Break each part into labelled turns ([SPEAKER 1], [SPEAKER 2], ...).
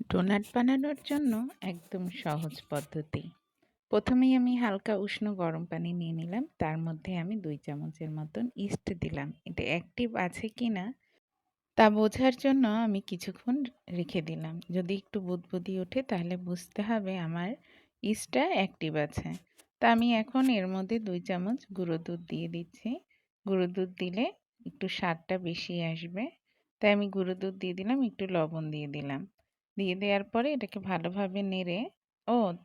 [SPEAKER 1] Donut বানানোর জন্য একদম সহজ পদ্ধতি। প্রথমেই আমি হালকা উষ্ণ গরম পানি নিয়ে নিলাম। তার মধ্যে আমি ২ চামচের মতন ইস্ট দিলাম। এটা অ্যাক্টিভ আছে কিনা তা বোঝার জন্য আমি কিছুক্ষণ রেখে দিলাম। যদি একটু বুদবুদি ওঠে তাহলে বুঝতে হবে আমার ইস্টটা অ্যাক্টিভ আছে। তা আমি এখন এর মধ্যে ২ চামচ গুঁড়ো দুধ দিয়ে দিচ্ছি। গুঁড়ো দুধ দিলে একটু স্বাদটা বেশি আসবে। তাই আমি গুঁড়ো দুধ দিয়ে দিলাম, একটু লবণ দিয়ে দিলাম। দিয়ে দেওয়ার পরে এটাকে ভালোভাবে নেড়ে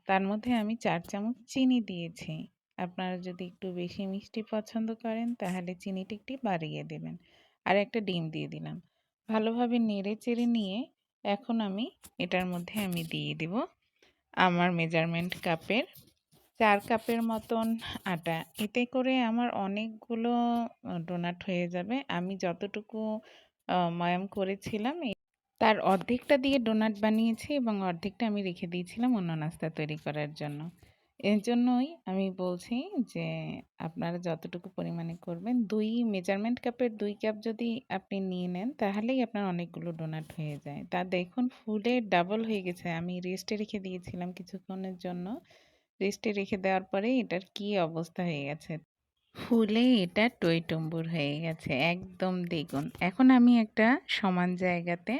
[SPEAKER 1] তার মধ্যে আমি ৪ চামচ চিনি দিয়েছি। আপনারা যদি একটু বেশি মিষ্টি পছন্দ করেন তাহলে চিনিটা একটু বাড়িয়ে দেবেন। আর একটা ডিম দিয়ে দিলাম। ভালোভাবে নেড়ে চেড়ে নিয়ে এখন এটার মধ্যে আমি দিয়ে দিব আমার মেজারমেন্ট কাপের ৪ কাপের মতন আটা। এতে করে আমার অনেকগুলো ডোনাট হয়ে যাবে। আমি যতটুকু ময়াম করেছিলাম তার অর্ধেকটা দিয়ে ডোনাট বানিয়েছি এবং অর্ধেকটা আমি রেখে দিয়েছিলাম অন্য নাস্তা তৈরি করার জন্য। এর জন্যই আমি বলছি যে আপনারা যতটুকু পরিমাণে করবেন, ২ মেজারমেন্ট কাপের ২ কাপ যদি আপনি নিয়ে নেন তাহলেই আপনার অনেকগুলো ডোনাট হয়ে যায়। তা দেখুন ফুলে ডাবল হয়ে গেছে। আমি রেস্টে রেখে দিয়েছিলাম কিছুক্ষণের জন্য। রেস্টে রেখে দেওয়ার পরে এটার কি অবস্থা হয়ে গেছে। ফুলে এটা টইটুম্বুর হয়ে গেছে, একদম দ্বিগুণ। এখন আমি একটা সমান জায়গাতে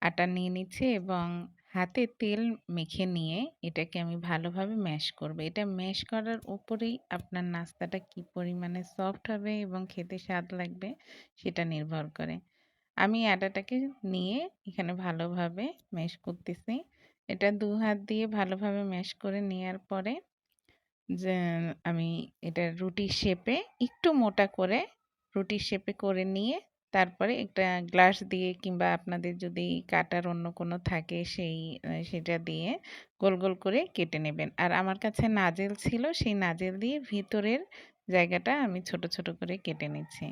[SPEAKER 1] আটা নিয়ে নিচ্ছি এবং হাতে তেল মেখে নিয়ে এটাকে আমি ভালোভাবে ম্যাশ করব। এটা ম্যাশ করার উপরেই আপনার নাস্তাটা কি পরিমাণে সফট হবে এবং খেতে স্বাদ লাগবে সেটা নির্ভর করে। আমি আটাটাকে নিয়ে এখানে ভালোভাবে ম্যাশ করতেছি। এটা ২ হাত দিয়ে ভালোভাবে ম্যাশ করে নেয়ার পরে যে আমি এটা রুটির শেপে একটু মোটা করে রুটির শেপে করে নিয়ে তারপরে একটা গ্লাস দিয়ে কিংবা আপনাদের যদি কাটার অন্য কোনো থাকে সেটা দিয়ে গোল গোল করে কেটে নেবেন। আর আমার কাছে নাজেল ছিল, সেই নাজেল দিয়ে ভিতরের জায়গাটা আমি ছোট ছোট করে কেটে নিচ্ছি।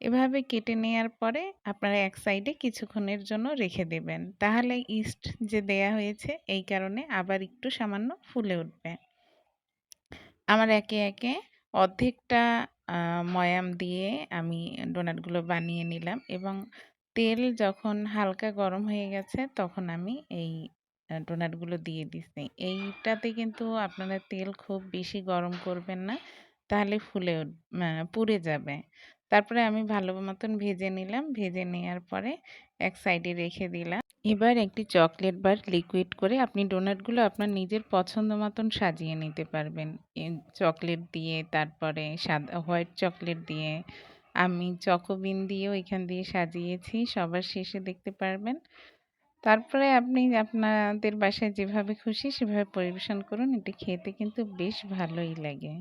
[SPEAKER 1] এভাবে কেটে নেয়ার পরে আপনারা এক সাইডে কিছুক্ষণের জন্য রেখে দেবেন। তাহলে ইস্ট যে দেয়া হয়েছে এই কারণে আবার একটু সামান্য ফুলে উঠবে। আমার একে একে অর্ধেকটা ময়াম দিয়ে আমি ডোনাটগুলো বানিয়ে নিলাম এবং তেল যখন হালকা গরম হয়ে গেছে তখন আমি এই ডোনাটগুলো দিয়ে দিছি। এইটাতে কিন্তু আপনারা তেল খুব বেশি গরম করবেন না, তাহলে পুড়ে যাবে। তারপরে আমি ভালো মতন ভেজে নিলাম। ভেজে নেওয়ার পরে এক সাইডে রেখে দিলাম। এবার একটি চকলেট বার লিকুইড করে আপনি ডোনাটগুলো আপনার নিজের পছন্দ মতন সাজিয়ে নিতে পারবেন। চকলেট দিয়ে, তারপরে সাদা হোয়াইট চকলেট দিয়ে, আমি চকোবিন দিয়েও এখান দিয়ে সাজিয়েছি। সবার শেষে দেখতে পারবেন। তারপরে আপনি আপনাদের বাসায় যেভাবে খুশি সেভাবে পরিবেশন করুন। এটা খেতে কিন্তু বেশ ভালোই লাগে।